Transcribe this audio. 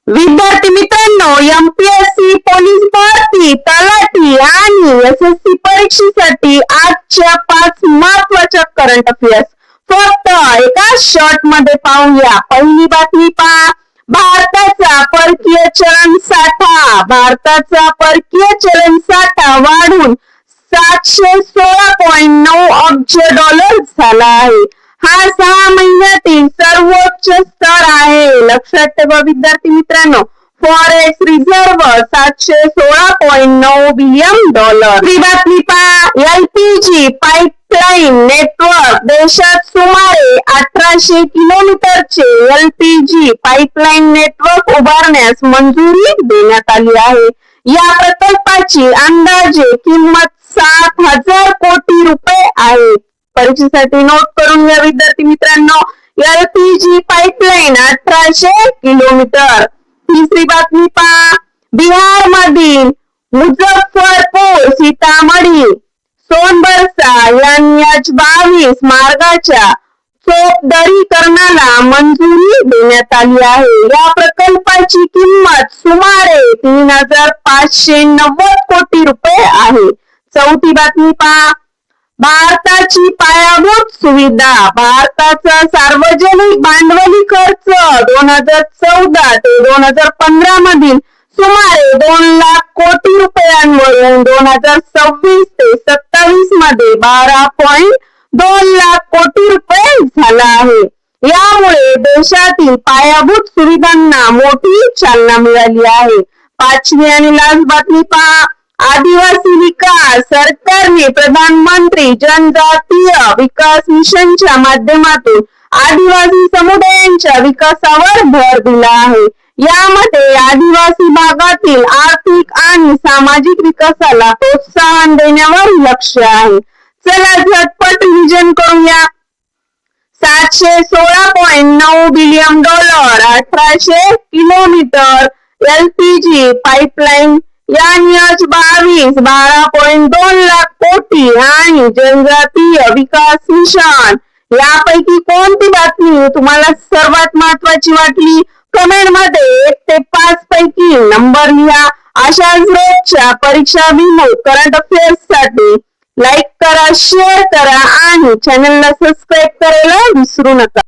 विद्यार्थी मित्रांनो, MPSC, police भरती, तलाठी आणि एसएससी परीक्षेसाठी आजच्या 5 महत्वाच्या करंट अफेअर्स फक्त एका शॉर्ट मध्ये पाहूया. पहिली बातमी पहा. भारताचा परकीय चलन साठा वाढून 716.9 अब्ज डॉलर झाला आहे. हा 6 महिन्यातील सर्वोच्च स्तर आहे. लक्षात ठेवा विद्यार्थी मित्रांनो, फॉरेक्स रिझर्व्ह 716.9 बिलियन डॉलर. ही बातमी पहा. एलपीजी पाईपलाईन नेटवर्क देशात सुमारे 1800 किलोमीटरचे एलपीजी पाईपलाईन नेटवर्क उभारण्यास मंजुरी देण्यात आली आहे. या प्रकल्पाची अंदाजे किंमत 7,000 कोटी रुपये आहे. परीक्षेसाठी नोट करून घ्या विद्यार्थी मित्रांनो, एलपीजी पाईपलाईन 1800 किलोमीटर. तिसरी बातमी पहा. बिहार मधील मुझफ्फरपूर, सीतामढी, सोनबरसा NH-22 मार्गाच्या चोपदरीकरणाला मंजुरी देण्यात आली आहे. या प्रकल्पाची किंमत सुमारे 3,590 कोटी रुपये आहे. चौथी बातमी पहा. भारताची पायाभूत सुविधा. भारताचा सार्वजनिक भांडवली खर्च 2014 ते 2015 मधील सुमारे 2 लाख कोटी रुपयांवरून 2026 ते 27 मध्ये 12.2 लाख कोटी रुपये झाला आहे. यामुळे देशातील पायाभूत सुविधांना मोठी चालना मिळाली आहे. पाचवी आणि लास्ट बातमी पहा. आदिवासी विकास. सरकारने प्रधानमंत्री जनजातीय विकास मिशनच्या माध्यमातून आदिवासी समुदायांच्या विकासावर भर दिला आहे. यामध्ये आदिवासी भागातील आर्थिक आणि सामाजिक विकासाला प्रोत्साहन देण्यावर लक्ष आहे. चला झटपट रिव्हिजन करूया. 716.9 billion dollar, 1800 kilometre LPG pipeline, NH-22 12.2 lakh कोटी आणि जनजातीय विकास मिशन. यापैकी कोणती बातमी तुम्हाला सर्वात महत्वाची वाटली? कमेंट मध्ये 1 ते 5 पैकी नंबर लिहा. अशाच रोजच्या परीक्षाभिमुख करंट अफेअर्स साठी लाईक करा, शेअर करा आणि चॅनलला सबस्क्राईब करायला विसरू नका.